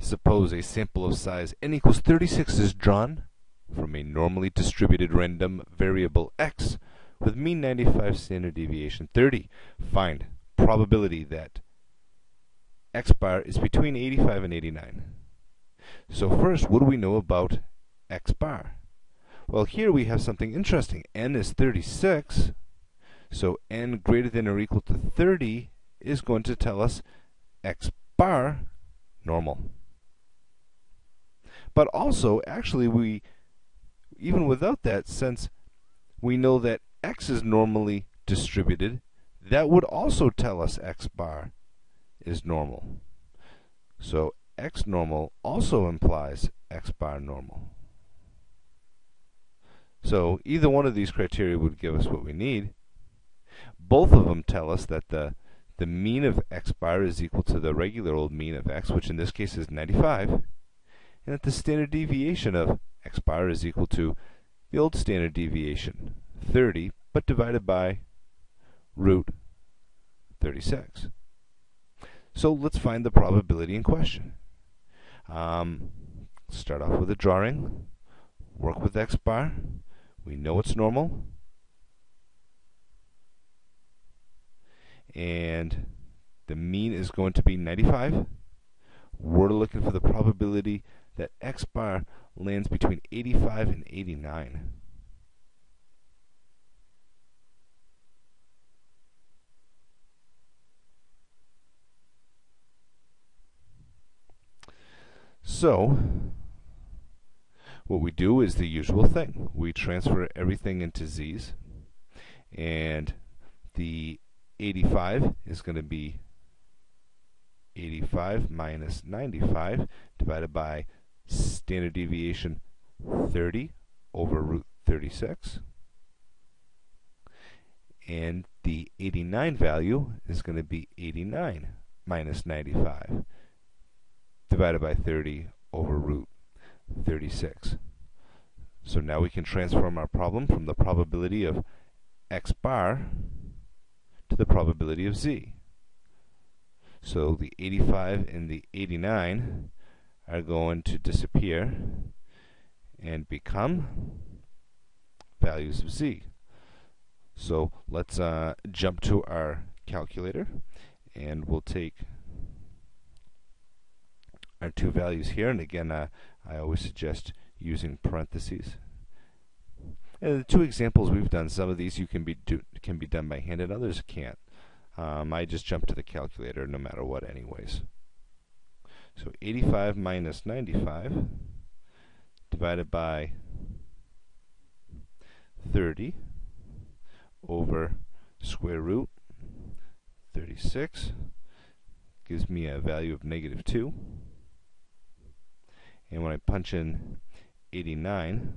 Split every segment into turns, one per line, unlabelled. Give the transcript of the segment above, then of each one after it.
Suppose a sample of size n equals 36 is drawn from a normally distributed random variable x with mean 95, standard deviation 30. Find probability that x bar is between 85 and 89. So first, what do we know about x bar? Well, here we have something interesting. N is 36, so n greater than or equal to 30 is going to tell us x bar normal. But also, actually, even without that, since we know that x is normally distributed, that would also tell us x bar is normal. So x normal also implies x bar normal. So either one of these criteria would give us what we need. Both of them tell us that the mean of x bar is equal to the regular old mean of x, which in this case is 95, and that the standard deviation of x bar is equal to the old standard deviation, 30, but divided by root 36. So let's find the probability in question. Start off with a drawing, work with x bar. We know it's normal, and the mean is going to be 95. We're looking for the probability that x bar lands between 85 and 89. So what we do is the usual thing. We transfer everything into z's, and the 85 is going to be 85 minus 95 divided by standard deviation 30 over root 36. And the 89 value is going to be 89 minus 95 divided by 30 over root 36. So now we can transform our problem from the probability of x bar to the probability of z. So the 85 and the 89 are going to disappear and become values of z. So let's jump to our calculator, and we'll take our two values here. And again, I always suggest using parentheses. And the two examples we've done, some of these can be done by hand and others can't. I just jump to the calculator no matter what anyways. So 85 minus 95 divided by 30 over square root 36 gives me a value of negative 2. And when I punch in 89,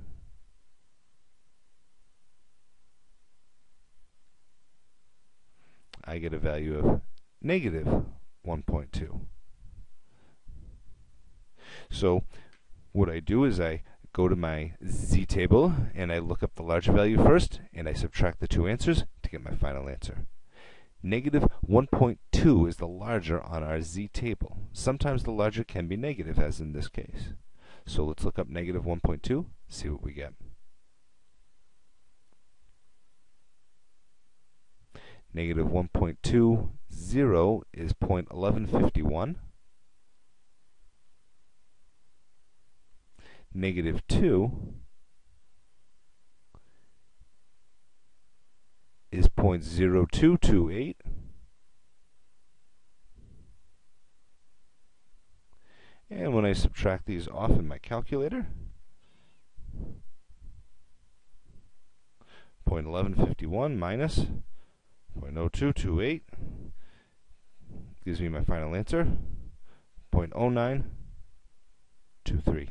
I get a value of negative 1.2. So what I do is I go to my z table and I look up the larger value first, and I subtract the two answers to get my final answer. Negative 1.2 is the larger on our z table. Sometimes the larger can be negative, as in this case. So let's look up negative 1.2, see what we get. Negative 1.20 is 0.1151. Negative 2 is 0.0228. And when I subtract these off in my calculator, 0.1151 minus 0.0228 gives me my final answer, 0.0923.